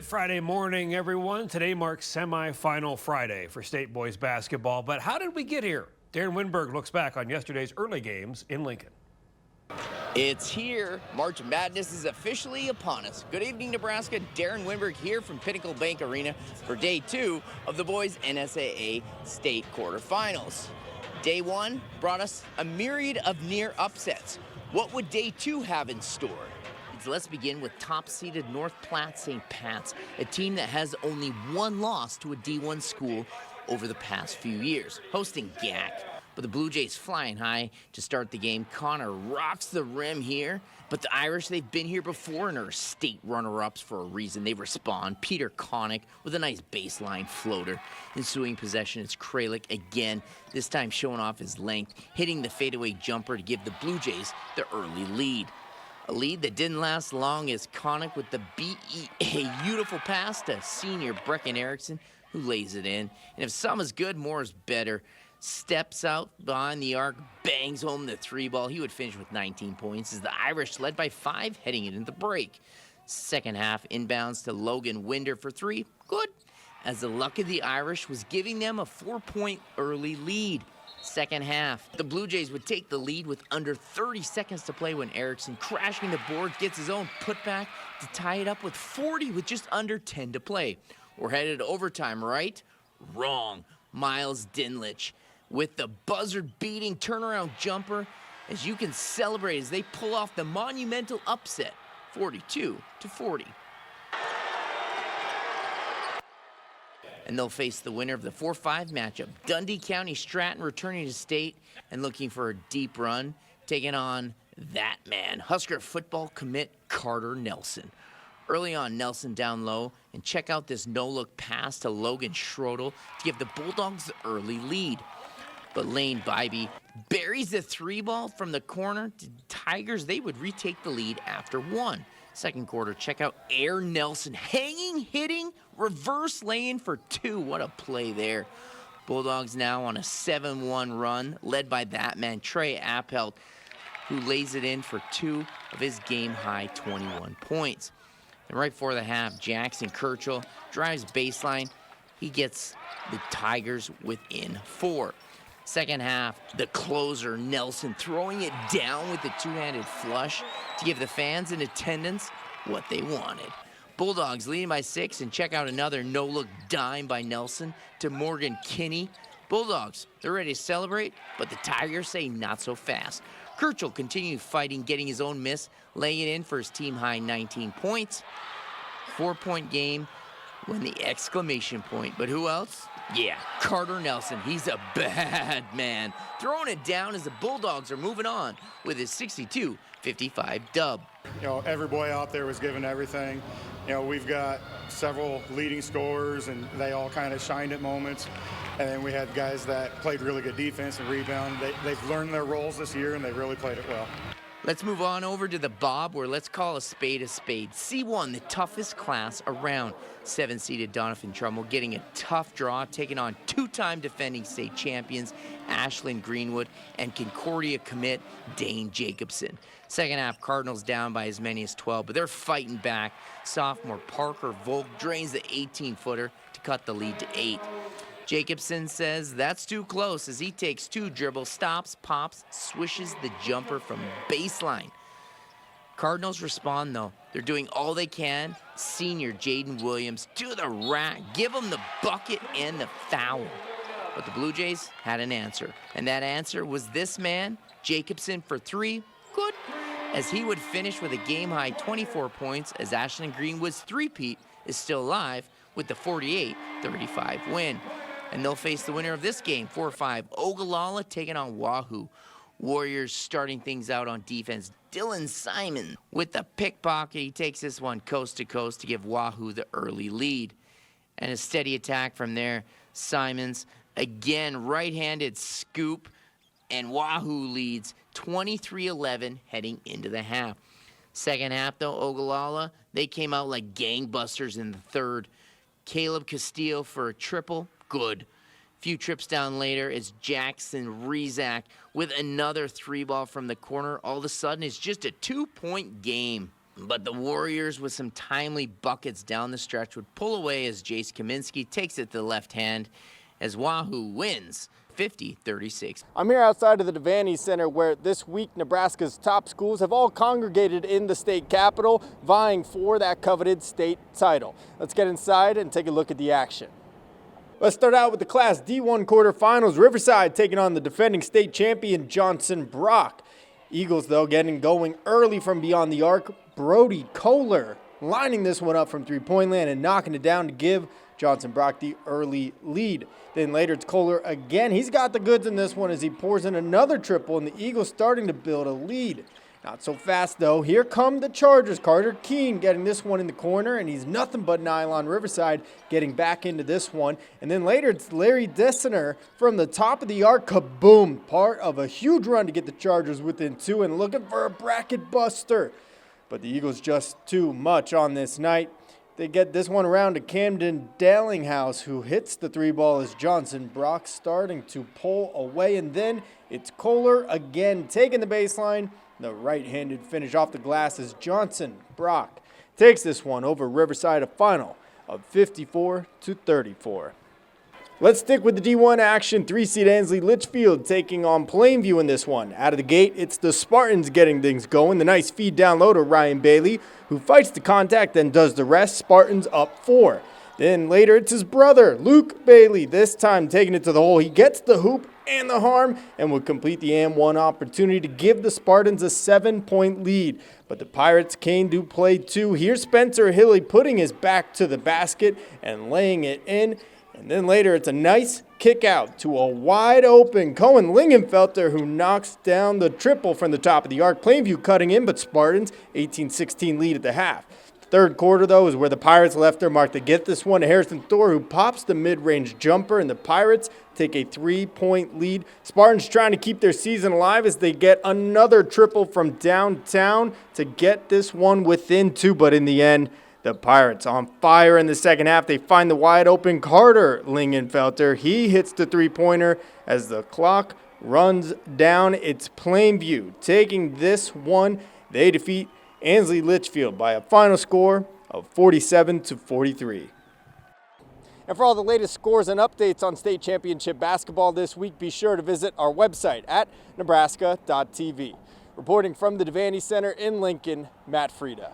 Friday morning, everyone. Today marks semifinal Friday for state boys basketball. But how did we get here? Darren Winberg looks back on yesterday's early games in Lincoln. It's here. March Madness is officially upon us. Good evening, Nebraska. Darren Winberg here from Pinnacle Bank Arena for day 2 of the boys NSAA state quarterfinals. Day 1 brought us a myriad of near upsets. What would day 2 have in store? Let's begin with top-seeded North Platte St. Pat's, a team that has only one loss to a D1 school over the past few years, hosting GAC. But the Blue Jays flying high to start the game. Connor rocks the rim here, but the Irish, they've been here before and are state runner-ups for a reason. They respond. Peter Connick with a nice baseline floater. Ensuing possession, it's Kralik again, this time showing off his length, hitting the fadeaway jumper to give the Blue Jays the early lead. A lead that didn't last long as Connick with the BEA beautiful pass to senior Brecken Erickson, who lays it in. And if some is good, more is better. Steps out behind the arc, bangs home the 3-ball. He would finish with 19 points as the Irish led by 5 heading into the break. Second half inbounds to Logan Winder for 3. Good, as the luck of the Irish was giving them a 4-point early lead. Second half, the Blue Jays would take the lead with under 30 seconds to play when Erickson, crashing the board, gets his own putback to tie it up with 40 with just under 10 to play. We're headed to overtime, right? Wrong. Miles Dinlich with the buzzer-beating turnaround jumper, as you can celebrate as they pull off the monumental upset, 42-40. And they'll face the winner of the 4-5 matchup. Dundy County Stratton returning to state and looking for a deep run, taking on that man, Husker football commit Carter Nelson. Early on, Nelson down low, and check out this no-look pass to Logan Schrodel to give the Bulldogs the early lead. But Lane Bybee buries the 3-ball from the corner. The Tigers, they would retake the lead after 1. Second quarter, check out Air Nelson, hanging, hitting, reverse lane for 2. What a play there. Bulldogs now on a 7-1 run, led by that man, Trey Appelt, who lays it in for 2 of his game-high 21 points. And right before the half, Jackson Kirchhoff drives baseline. He gets the Tigers within 4. Second half, the closer, Nelson, throwing it down with the two-handed flush to give the fans in attendance what they wanted. Bulldogs leading by 6, and check out another no-look dime by Nelson to Morgan Kinney. Bulldogs, they're ready to celebrate, but the Tigers say not so fast. Kirchhoff continued fighting, getting his own miss, laying it in for his team-high 19 points. 4-point game when the exclamation point. But who else? Yeah, Carter Nelson. He's a bad man. Throwing it down as the Bulldogs are moving on with his 62-55 dub. You know, every boy out there was giving everything. You know, we've got several leading scorers, and they all kind of shined at moments. And then we had guys that played really good defense and rebound. They've learned their roles this year, and they really played it well. Let's move on over to the Bob, where let's call a spade a spade. C1, the toughest class around. 7-seeded Donovan Trumbull getting a tough draw, taking on 2-time defending state champions Ashland Greenwood and Concordia commit Dane Jacobson. Second half, Cardinals down by as many as 12, but they're fighting back. Sophomore Parker Volk drains the 18-footer to cut the lead to 8. Jacobson says that's too close as he takes 2 dribbles, stops, pops, swishes the jumper from baseline. Cardinals respond, though. They're doing all they can. Senior Jaden Williams to the rack. Give him the bucket and the foul. But the Blue Jays had an answer, and that answer was this man, Jacobson, for 3. Good, as he would finish with a game-high 24 points as Ashland Greenwood's three-peat is still alive with the 48-35 win. And they'll face the winner of this game, 4-5, Ogalala taking on Wahoo. Warriors starting things out on defense. Dylan Simon with the pickpocket. He takes this one coast to coast to give Wahoo the early lead. And a steady attack from there. Simons, again, right-handed scoop. And Wahoo leads 23-11 heading into the half. Second half, though, Ogalala, they came out like gangbusters in the third. Caleb Castillo for a triple. Good. Few trips down later, it's Jackson Rezak with another 3-ball from the corner. All of a sudden, it's just a 2-point game. But the Warriors, with some timely buckets down the stretch, would pull away as Jace Kaminsky takes it to the left hand as Wahoo wins 50-36. I'm here outside of the Devaney Center where this week Nebraska's top schools have all congregated in the state capitol vying for that coveted state title. Let's get inside and take a look at the action. Let's start out with the Class D1 quarterfinals. Riverside taking on the defending state champion JohnsonBrock. Eagles, though, getting going early from beyond the arc. Brody Kohler lining this one up from three-point land and knocking it down to give JohnsonBrock the early lead. Then later it's Kohler again. He's got the goods in this one as he pours in another triple, and the Eagles starting to build a lead. Not so fast, though. Here come the Chargers. Carter Keene getting this one in the corner, and he's nothing but nylon. Riverside getting back into this one. And then later, it's Larry Dessner from the top of the arc. Kaboom! Part of a huge run to get the Chargers within two and looking for a bracket buster. But the Eagles just too much on this night. They get this one around to Camden Dallinghouse, who hits the three ball as JohnsonBrock starting to pull away. And then it's Kohler again taking the baseline. The right-handed finish off the glass as JohnsonBrock takes this one over Riverside, a final of 54-34. Let's stick with the D1 action. 3-seed Ansley Litchfield taking on Plainview in this one. Out of the gate, it's the Spartans getting things going. The nice feed down low to Ryan Bailey, who fights the contact and does the rest. Spartans up 4. Then later, it's his brother, Luke Bailey, this time taking it to the hole. He gets the hoop and the harm and would complete the and-one opportunity to give the Spartans a 7-point lead. But the Pirates can do play two. Here's Spencer Hilly putting his back to the basket and laying it in. And then later, it's a nice kick out to a wide-open Cohen Lingenfelter, who knocks down the triple from the top of the arc. Plainview cutting in, but Spartans 18-16 lead at the half. Third quarter, though, is where the Pirates left their mark. They get this one to Harrison Thor, who pops the mid-range jumper, and the Pirates take a 3-point lead. Spartans trying to keep their season alive as they get another triple from downtown to get this one within 2, but in the end, the Pirates on fire in the second half. They find the wide-open Carter Lingenfelter. He hits the three-pointer as the clock runs down. It's Plainview taking this one. They defeat Ansley Litchfield by a final score of 47-43. And for all the latest scores and updates on state championship basketball this week, be sure to visit our website at nebraska.tv. Reporting from the Devaney Center in Lincoln, Matt Frieda.